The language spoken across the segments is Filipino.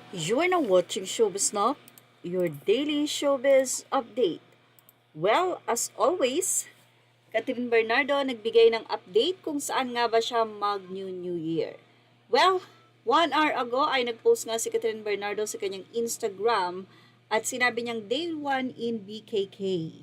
You are now watching Showbiz Now, your daily showbiz update. Well, as always, Catherine Bernardo nagbigay ng update kung saan nga ba siya mag-New Year. Well, 1 hour ago ay nagpost nga si Catherine Bernardo sa kanyang Instagram at sinabi niyang day 1 in BKK.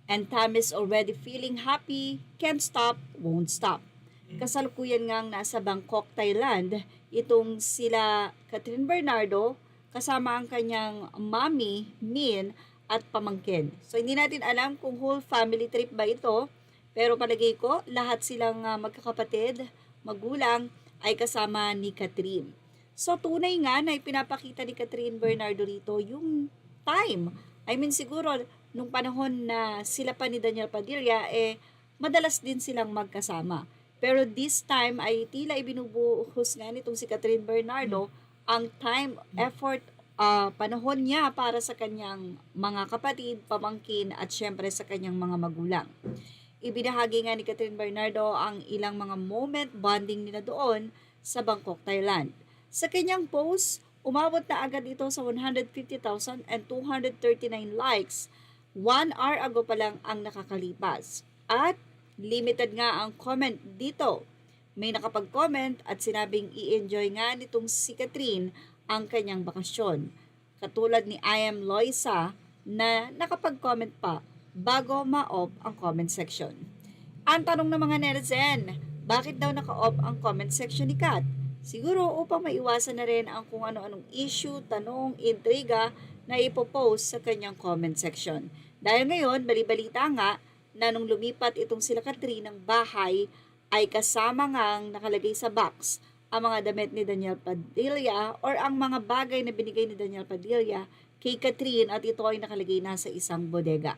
And Tam is already feeling happy, can't stop, won't stop. Kasalukuyan ngang nasa Bangkok, Thailand, itong sila Catherine Bernardo kasama ang kanyang mommy, Min, at pamangkin. So hindi natin alam kung whole family trip ba ito, pero palagay ko lahat silang magkakapatid, magulang ay kasama ni Catherine. So tunay nga na ipinapakita ni Catherine Bernardo rito yung time. I mean siguro nung panahon na sila pa ni Daniel Padilla madalas din silang magkasama. Pero this time ay tila ibinubuhos nga nitong si Catherine Bernardo ang time, effort, panahon niya para sa kanyang mga kapatid, pamangkin at syempre sa kanyang mga magulang. Ibinahagi nga ni Catherine Bernardo ang ilang mga moment bonding nila doon sa Bangkok, Thailand. Sa kanyang post, umabot na agad ito sa 150,000 and 239 likes. 1 hour ago pa lang ang nakakalipas. At limited nga ang comment dito. May nakapag-comment at sinabing i-enjoy nga nitong si Catherine ang kanyang bakasyon. Katulad ni I am Loisa na nakapag-comment pa bago ma-off ang comment section. Ang tanong ng mga netizen, bakit daw naka-off ang comment section ni Kat? Siguro upang maiwasan na rin ang kung ano-anong issue, tanong, intriga na ipopost sa kanyang comment section. Dahil ngayon, balibalita nga na nung lumipat itong sila Catherine ng bahay ay kasama ngang nakalagay sa box ang mga damit ni Daniel Padilla or ang mga bagay na binigay ni Daniel Padilla kay Catherine at ito ay nakalagay na sa isang bodega.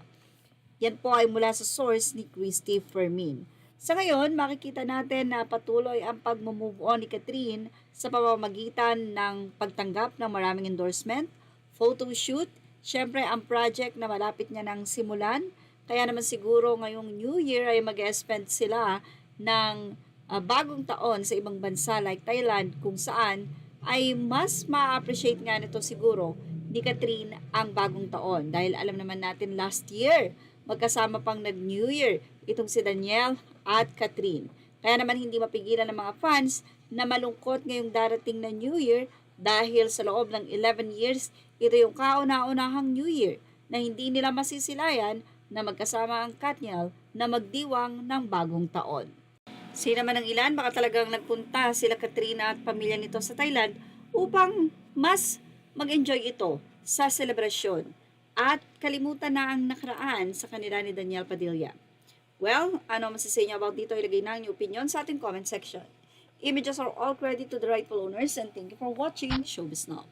Yan po ay mula sa source ni Christy Fermin. Sa ngayon, makikita natin na patuloy ang pag-move on ni Catherine sa pamamagitan ng pagtanggap ng maraming endorsement, photo shoot, syempre ang project na malapit niya nang simulan. Kaya naman siguro ngayong New Year ay mag-spend sila ng bagong taon sa ibang bansa like Thailand kung saan ay mas ma-appreciate nga nito siguro ni Catherine ang bagong taon. Dahil alam naman natin last year, magkasama pang nag-New Year itong si Daniel at Catherine. Kaya naman hindi mapigilan ng mga fans na malungkot ngayong darating na New Year dahil sa loob ng 11 years, ito yung kauna-unahang New Year na hindi nila masisilayan na magkasama ang Katniel na magdiwang ng bagong taon. Sila man ang ilan, baka talagang nagpunta sila Katrina at pamilya nito sa Thailand upang mas mag-enjoy ito sa selebrasyon at kalimutan na ang nakaraan sa kanila ni Daniel Padilla. Well, ano masasay niyo about dito? Ilagay na ang inyong opinion sa ating comment section. Images are all credit to the rightful owners and thank you for watching Showbiz Now.